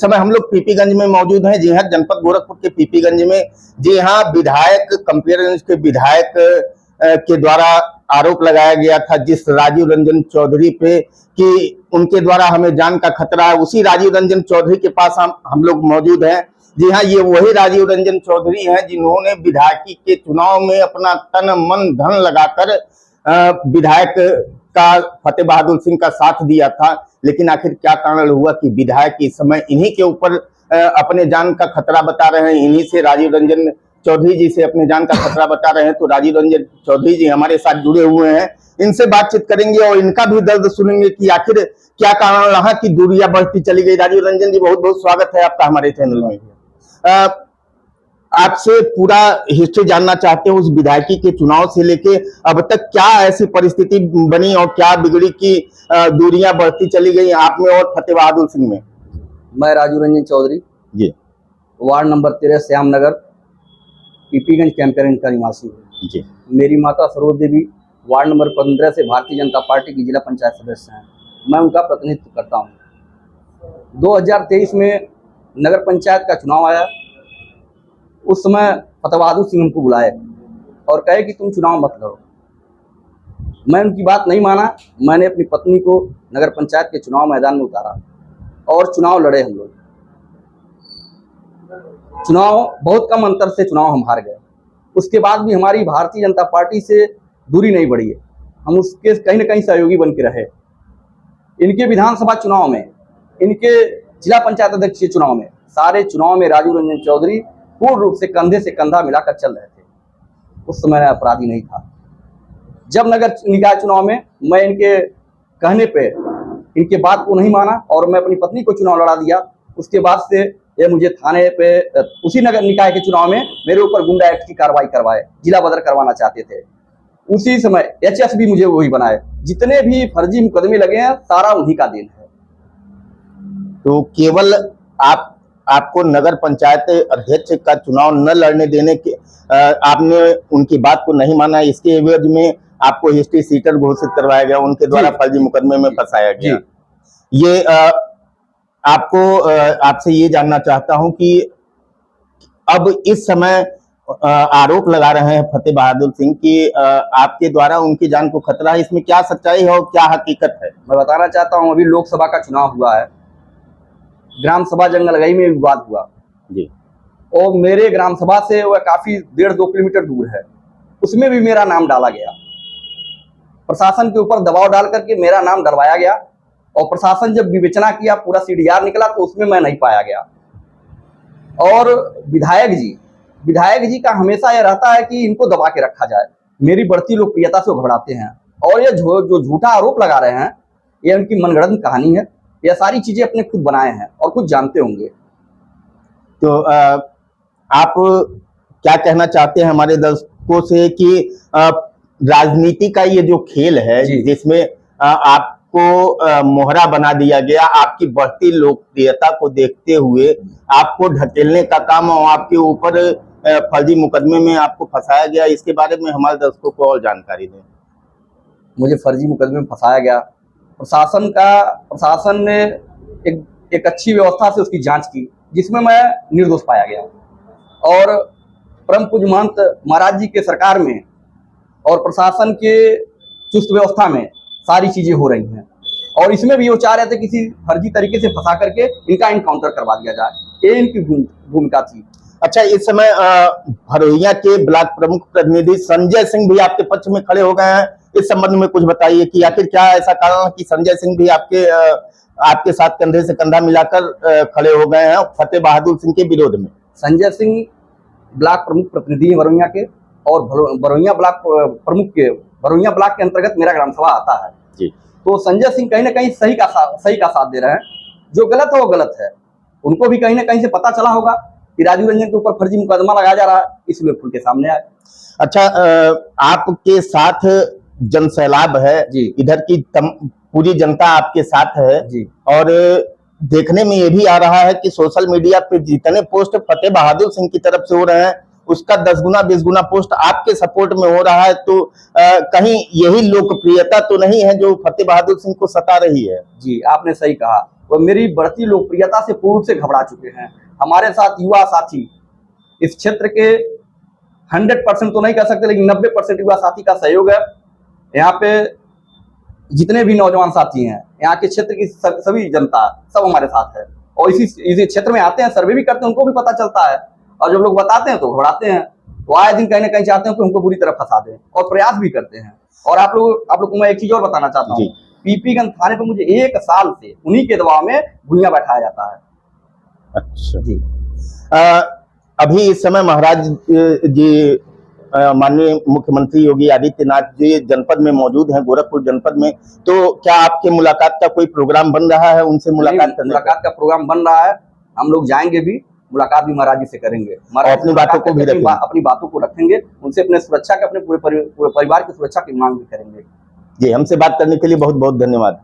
समय हम लोग पीपीगंज में मौजूद हैं। जी हाँ, जनपद गोरखपुर के पीपीगंज में। जी हाँ, विधायक कंपेयरगंज के विधायक के द्वारा आरोप लगाया गया था जिस राजीव रंजन चौधरी पे कि उनके द्वारा हमें जान का खतरा है, उसी राजीव रंजन चौधरी के पास हम लोग मौजूद हैं। जी हाँ, ये वही राजीव रंजन चौधरी हैं जिन्होंने विधायकी के चुनाव में अपना तन मन धन लगाकर विधायक का फतेह बहादुर सिंह का साथ दिया था। लेकिन आखिर क्या कारण हुआ कि विधायक इस समय इन्हीं के ऊपर अपने जान का खतरा बता रहे हैं, इन्हीं से राजीव रंजन चौधरी जी से अपने जान का खतरा बता रहे हैं। तो राजीव रंजन चौधरी जी हमारे साथ जुड़े हुए हैं, इनसे बातचीत करेंगे और इनका भी दर्द सुनेंगे कि आखिर क्या कारण रहा कि दूरियां बढ़ती चली गई। राजीव रंजन जी, बहुत बहुत स्वागत है आपका हमारे चैनल में। आपसे पूरा हिस्ट्री जानना चाहते हैं उस विधायकी के चुनाव से लेके अब तक क्या ऐसी परिस्थिति बनी और क्या बिगड़ी कि दूरियां बढ़ती चली गई आप में और फतेह बहादुर सिंह में। मैं राजीव रंजन चौधरी जी, वार्ड नंबर 13 श्यामनगर पीपीगंज कैंपेयरगंज का निवासी हूँ। जी, मेरी माता सरोज देवी वार्ड नंबर 15 से भारतीय जनता पार्टी की जिला पंचायत सदस्य हैं। मैं उनका प्रतिनिधित्व करता हूँ। 2023 में नगर पंचायत का चुनाव आया। उस समय फतेह बहादुर सिंह हमको बुलाए और कहे कि तुम चुनाव मत लड़ो। मैं उनकी बात नहीं माना। मैंने अपनी पत्नी को नगर पंचायत के चुनाव मैदान में उतारा और चुनाव लड़े हम लोग। चुनाव बहुत कम अंतर से चुनाव हम हार गए। उसके बाद भी हमारी भारतीय जनता पार्टी से दूरी नहीं बढ़ी है। हम उसके कहीं ना कहीं सहयोगी बन के रहे। इनके विधानसभा चुनाव में, इनके जिला पंचायत अध्यक्ष के चुनाव में, सारे चुनाव में राजीव रंजन चौधरी पूर्ण रूप से कंधे से कंधा मिलाकर चल रहे थे। उस समय मैं अपराधी नहीं था। जब नगर निकाय चुनाव में मैं इनके कहने पे इनके बात को नहीं माना और मैं अपनी पत्नी को चुनाव लड़ा दिया, उसके बाद से ये मुझे थाने पे उसी नगर निकाय के चुनाव में मेरे ऊपर गुंडा एक्ट की कार्रवाई करवाए, जिला बदर करवाना चाहते थे। उसी समय एचएस भी मुझे वही बनाए। जितने भी फर्जी मुकदमे लगे हैं सारा उन्हीं का देन है। तो केवल आपको नगर पंचायत अध्यक्ष का चुनाव न लड़ने देने के आपने उनकी बात को नहीं माना, इसके एवज में आपको हिस्ट्री सीटर घोषित करवाया गया, उनके द्वारा फर्जी मुकदमे में फंसाया गया। ये आपसे ये जानना चाहता हूं कि अब इस समय आरोप लगा रहे हैं फतेह बहादुर सिंह की आपके द्वारा उनकी जान को खतरा है, इसमें क्या सच्चाई है और क्या हकीकत है? मैं बताना चाहता हूं, अभी लोकसभा का चुनाव हुआ है। ग्राम सभा जंगलगई में विवाद हुआ जी, और मेरे ग्राम सभा से वह काफी 1.5-2 किलोमीटर दूर है। उसमें भी मेरा नाम डाला गया। प्रशासन के ऊपर दबाव डाल करके मेरा नाम डलवाया गया और प्रशासन जब विवेचना किया, पूरा सीडीआर निकला तो उसमें मैं नहीं पाया गया। और विधायक जी का हमेशा यह रहता है कि इनको दबा के रखा जाए। मेरी बढ़ती लोकप्रियता से वो घबराते हैं और ये जो झूठा आरोप लगा रहे हैं, ये उनकी मनगढ़ंत कहानी है। ये सारी चीजें अपने खुद बनाए हैं और खुद जानते होंगे। तो आप क्या कहना चाहते हैं हमारे दर्शकों से कि राजनीति का ये जो खेल है जिसमें आपको मोहरा बना दिया गया, आपकी बढ़ती लोकप्रियता को देखते हुए आपको ढकेलने का काम और आपके ऊपर फर्जी मुकदमे में आपको फंसाया गया, इसके बारे में हमारे दर्शकों को और जानकारी दें। मुझे फर्जी मुकदमे में फंसाया गया। प्रशासन ने एक अच्छी व्यवस्था से उसकी जांच की जिसमें मैं निर्दोष पाया गया। और परम पूज्य महंत महाराज जी के सरकार में और प्रशासन के चुस्त व्यवस्था में सारी चीजें हो रही हैं और इसमें भी वो चाह रहे थे किसी फर्जी तरीके से फंसा करके इनका इनकाउंटर करवा दिया जाए। ये इनकी भूमिका थी। अच्छा, इस समय भरोइया के ब्लॉक प्रमुख प्रतिनिधि संजय सिंह भी आपके पक्ष में खड़े हो गए हैं। इस संबंध में कुछ बताइए कि आखिर क्या ऐसा कारण है कि संजय सिंह भी आपके साथ कंधे से कंधा मिलाकर खड़े हो गए हैं फतेह बहादुर सिंह के विरोध में? संजय सिंह ब्लॉक प्रमुख प्रतिनिधि भरोइया के और भरोइया ब्लॉक प्रमुख के भरोइया ब्लॉक के अंतर्गत मेरा ग्राम सभा आता है जी। तो संजय सिंह कहीं ना कहीं सही का साथ दे रहे हैं। जो गलत है वो गलत है। उनको भी कहीं ना कहीं से पता चला होगा कि राजीव रंजन के ऊपर फर्जी मुकदमा लगाया जा रहा है, इसलिए खुल के सामने आए। अच्छा, आपके साथ जनसैलाब है जी, इधर की पूरी जनता आपके साथ है जी। और देखने में ये भी आ रहा है कि सोशल मीडिया पे जितने पोस्ट फतेह बहादुर सिंह की तरफ से हो रहे हैं उसका 10 गुना 20 गुना पोस्ट आपके सपोर्ट में हो रहा है। तो कहीं यही लोकप्रियता तो नहीं है जो फतेह बहादुर सिंह को सता रही है? जी, आपने सही कहा। वह मेरी बढ़ती लोकप्रियता से पूर्ण रूप से घबरा चुके हैं। हमारे साथ युवा साथी इस क्षेत्र के 100% तो नहीं कह सकते, लेकिन 90% युवा साथी का सहयोग है। यहाँ पे जितने भी नौजवान साथी हैं, यहाँ के क्षेत्र की सभी जनता सब हमारे साथ है, और इसी क्षेत्र में आते हैं, सर्वे भी करते हैं, उनको भी पता चलता है, और जब लोग बताते हैं तो घबराते हैं। तो आए दिन कहीं ना कहीं चाहते हैं कि उनको बुरी तरह फंसा दें, और प्रयास भी करते हैं। और आप लोग को मैं एक चीज और बताना चाहता हूँ, पीपीगंज थाने पर मुझे 1 साल से उन्हीं के दबाव में भुइयां बैठाया जाता है। अच्छा जी। अभी इस समय महाराज जी माननीय मुख्यमंत्री योगी आदित्यनाथ जी जनपद में मौजूद हैं, गोरखपुर जनपद में, तो क्या आपके मुलाकात का कोई प्रोग्राम बन रहा है उनसे? मुलाकात का प्रोग्राम बन रहा है, हम लोग जाएंगे भी, मुलाकात भी महाराज जी से करेंगे, अपनी बातों को भी रखेंगे, अपनी बातों को रखेंगे, उनसे अपने सुरक्षा के, अपने पूरे परिवार की सुरक्षा की मांग भी करेंगे। जी, हमसे बात करने के लिए बहुत बहुत धन्यवाद।